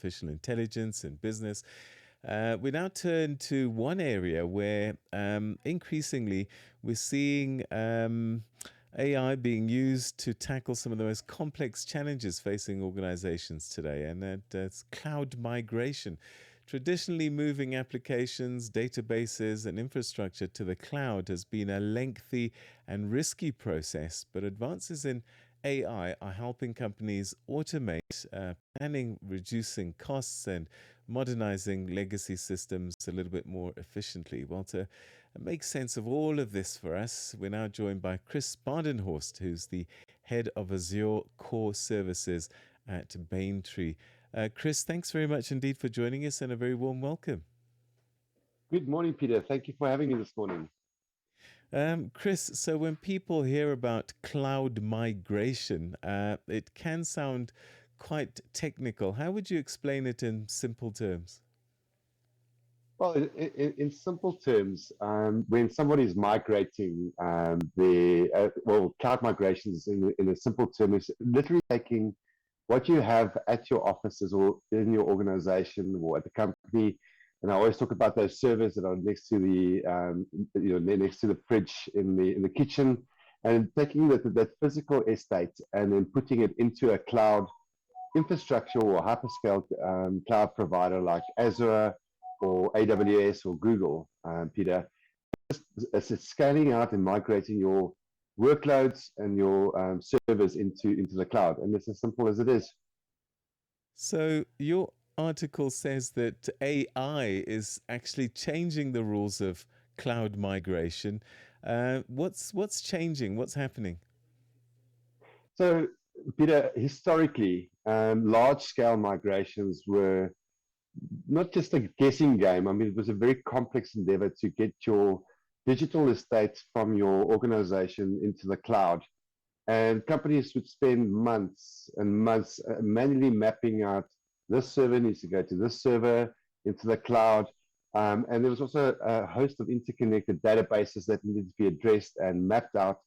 artificial intelligence in business. We now turn to one area where increasingly we're seeing AI being used to tackle some of the most complex challenges facing organizations today, and that's cloud migration. Traditionally, moving applications, databases, and infrastructure to the cloud has been a lengthy and risky process, but advances in AI are helping companies automate planning, reducing costs, and modernizing legacy systems a little bit more efficiently. Well, to make sense of all of this for us, we're now joined by Chris Badenhorst, who's the head of Azure Core Services at Baintree. Chris, thanks very much indeed for joining us, and a very warm welcome. Good morning, Peter. Thank you for having me this morning. Chris, so when people hear about cloud migration, it can sound quite technical. How would you explain it in simple terms? Well, in simple terms, when somebody is migrating, cloud migrations in a simple term is literally taking what you have at your offices or in your organization or at the company. And I always talk about those servers that are next to next to the fridge in the kitchen, and taking that physical estate and then putting it into a cloud infrastructure or hyperscale cloud provider like Azure or AWS or Google, Peter. It's scaling out and migrating your workloads and your servers into the cloud. And it's as simple as it is. So your article says that AI is actually changing the rules of cloud migration. What's changing? What's happening? So, Peter, historically, large scale migrations were not just a guessing game. I mean, it was a very complex endeavor to get your digital estates from your organization into the cloud. And companies would spend months and months manually mapping out this server needs to go to this server into the cloud. And there was also a host of interconnected databases that needed to be addressed and mapped out.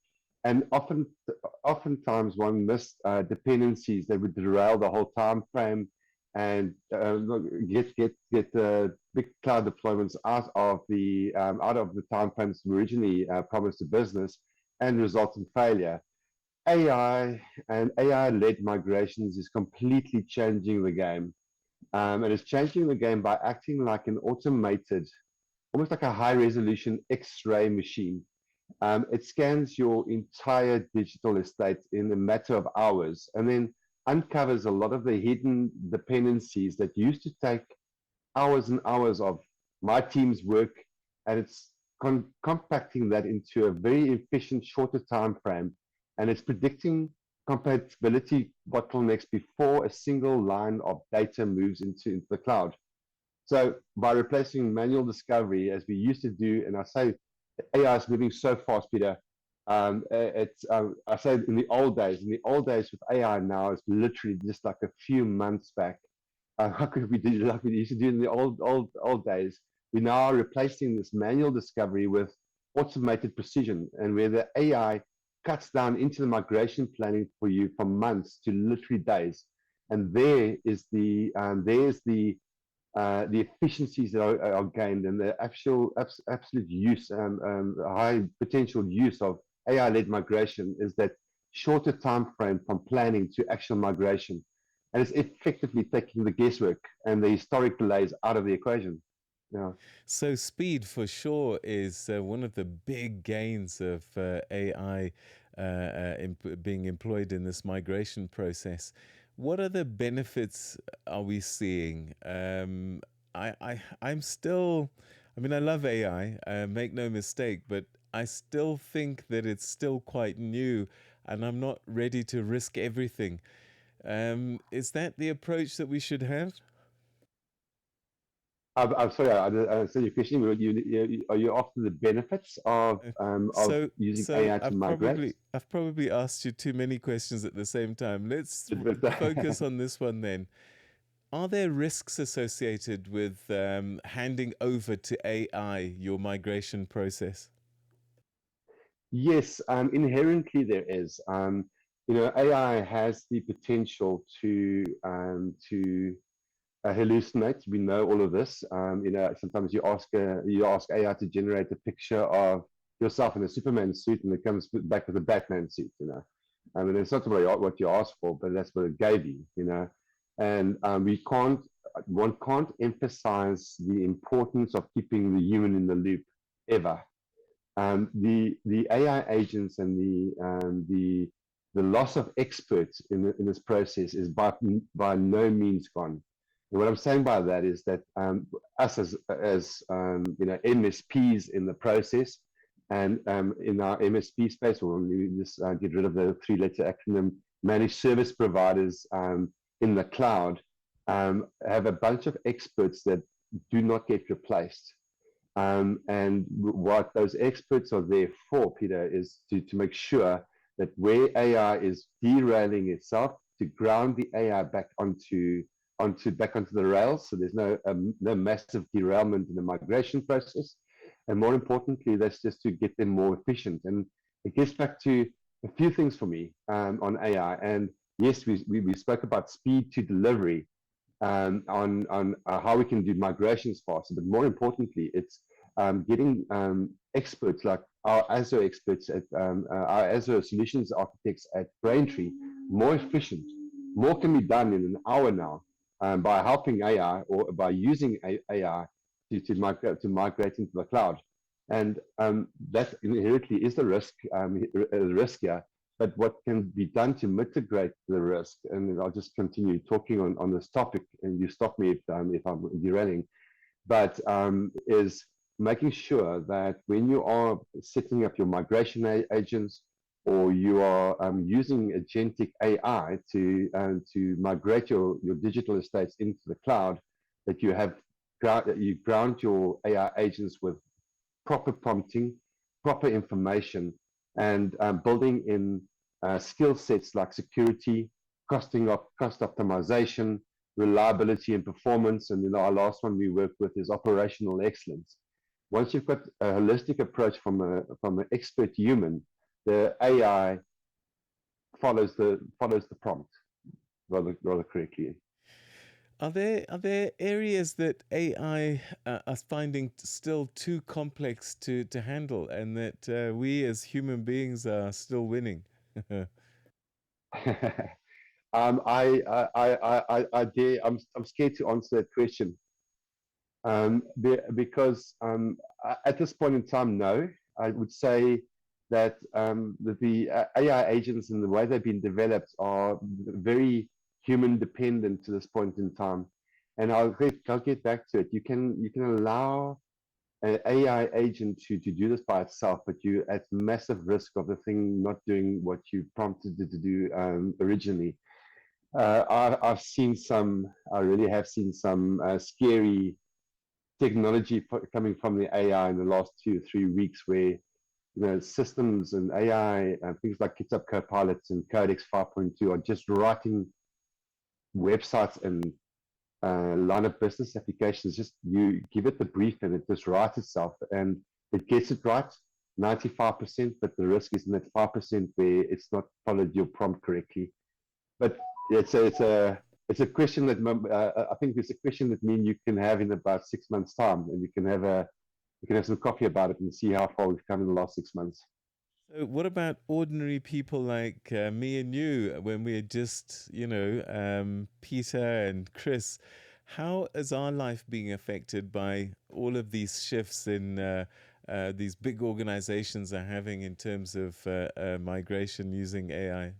And oftentimes one missed dependencies that would derail the whole time frame and get the big cloud deployments out of the time frames originally promised to business and result in failure. AI and AI-led migrations is completely changing the game. And it's changing the game by acting like an automated, almost like a high-resolution X-ray machine. It scans your entire digital estate in a matter of hours and then uncovers a lot of the hidden dependencies that used to take hours and hours of my team's work, and it's compacting that into a very efficient, shorter time frame, and it's predicting compatibility bottlenecks before a single line of data moves into the cloud. So by replacing manual discovery as we used to do, and I say AI is moving so fast, Peter. I say in the old days with AI now, it's literally just like a few months back. How could we do like we used to do in the old days? We now are replacing this manual discovery with automated precision, and where the AI cuts down into the migration planning for you from months to literally days. And there's the efficiencies that are gained and the absolute use high potential use of AI-led migration is that shorter time frame from planning to actual migration, and it's effectively taking the guesswork and the historic delays out of the equation. Yeah. So speed for sure is one of the big gains of AI being employed in this migration process. What other benefits are we seeing? I'm still, I mean, I love AI, make no mistake, but I still think that it's still quite new and I'm not ready to risk everything. Is that the approach that we should have? I'm sorry, I understand your question. Are you after the benefits of using So AI to migrate? I've probably asked you too many questions at the same time. Let's focus on this one then. Are there risks associated with handing over to AI your migration process? Yes, inherently there is. AI has the potential to hallucinate. We know all of this. Sometimes you ask AI to generate a picture of yourself in a Superman suit, and it comes back with a Batman suit. And it's not really what you asked for, but that's what it gave you. And one can't emphasize the importance of keeping the human in the loop ever. The AI agents and the loss of experts in this process is by no means gone. And what I'm saying by that is that us as MSPs in the process, and in our MSP space, or we just get rid of the three-letter acronym, managed service providers in the cloud, have a bunch of experts that do not get replaced. And what those experts are there for, Peter, is to make sure that where AI is derailing itself, to ground the AI back onto the rails, so there's no massive derailment in the migration process. And more importantly, that's just to get them more efficient. And it gets back to a few things for me on AI. And yes, we spoke about speed to delivery, on how we can do migrations faster. But more importantly, it's getting experts like our Azure experts our Azure solutions architects at Braintree more efficient. More can be done in an hour now by helping AI or by using AI to migrate into the cloud. And that inherently is the risk here. But what can be done to mitigate the risk, and I'll just continue talking on this topic, and you stop me if I'm derailing, but is making sure that when you are setting up your migration agents, or you are using agentic AI to migrate your digital estates into the cloud, that you ground your AI agents with proper prompting, proper information, and building in skill sets like security, cost optimization, reliability and performance. And our last one we work with is operational excellence. Once you've got a holistic approach from an expert human, the AI follows the prompt rather correctly. Are there areas that AI are finding still too complex to handle, and that we as human beings are still winning? I dare. I'm scared to answer that question because at this point in time, no. I would say that the AI agents and the way they've been developed are very human dependent to this point in time. And I'll get back to it. You can allow an AI agent to do this by itself, but you're at massive risk of the thing not doing what you prompted it to do originally. I really have seen some scary technology coming from the AI in the last 2 or 3 weeks, where systems and AI things like GitHub Copilots and Codex 5.2 are just writing websites and line of business applications. Just you give it the brief and it just writes itself, and it gets it right 95%, but the risk is in that 5% where it's not followed your prompt correctly. But it's a question that I think it's a question that me and you can have in about 6 months' time, and we can have some coffee about it and see how far we've come in the last 6 months. So what about ordinary people like me and you, when we're just, Peter and Chris? How is our life being affected by all of these shifts in these big organizations are having in terms of migration using AI?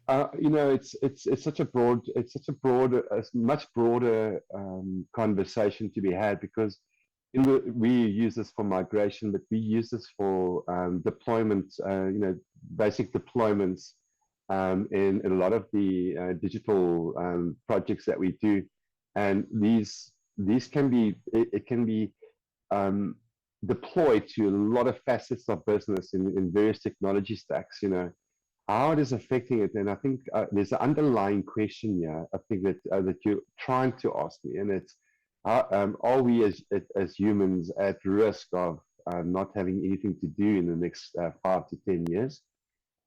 It's such a much broader conversation to be had, because we use this for migration, but we use this for deployment, basic deployments in a lot of the digital projects that we do. And these can be um, deployed to a lot of facets of business in various technology stacks. How it is affecting it, and I think there's an underlying question here, I think that you're trying to ask me, and it's are we as humans at risk of not having anything to do in the next 5 to 10 years?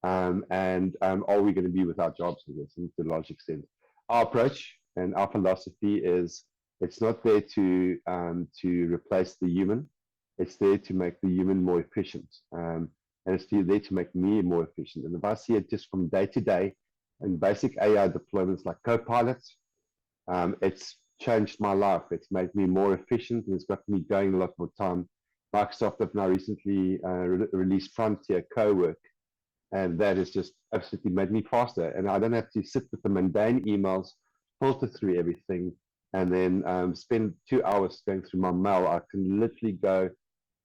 And are we going to be without jobs, I guess, to a large extent? Our approach And our philosophy is it's not there to replace the human. It's there to make the human more efficient. And it's there to make me more efficient. And if I see it just from day to day and basic AI deployments like Copilot, it's changed my life. It's made me more efficient and it's got me going a lot more time. Microsoft have now recently released Frontier Cowork, and that has just absolutely made me faster. And I don't have to sit with the mundane emails, filter through everything, and then spend 2 hours going through my mail. I can literally go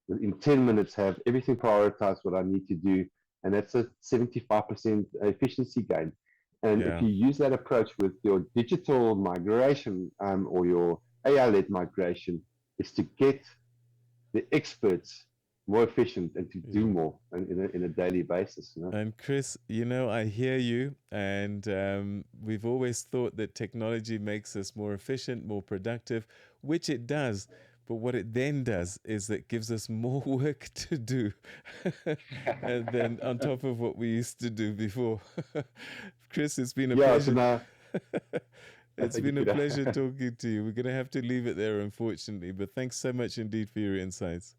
in 10 minutes, have everything prioritized what I need to do. And that's a 75% efficiency gain. And if Yeah. you use that approach with your digital migration or your AI-led migration, is to get the experts more efficient and to do Yeah. more in a daily basis. And Chris, I hear you. And we've always thought that technology makes us more efficient, more productive, which it does. But what it then does is it gives us more work to do and then on top of what we used to do before. Chris, it's been a Yeah, so pleasure. now, It's thank you, been a Peter. pleasure talking to you. We're going to have to leave it there, unfortunately. But thanks so much indeed for your insights.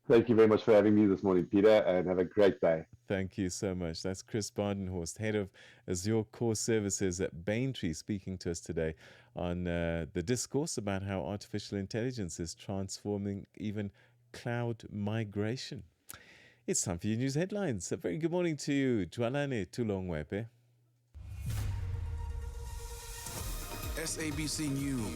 Thank you very much for having me this morning, Peter, and have a great day. Thank you so much. That's Chris Bardenhorst, head of Azure Core Services at Baintree, speaking to us today on the discourse about how artificial intelligence is transforming even cloud migration. It's time for your news headlines. A very good morning to you. Tualane Tulongwepe. SABC News.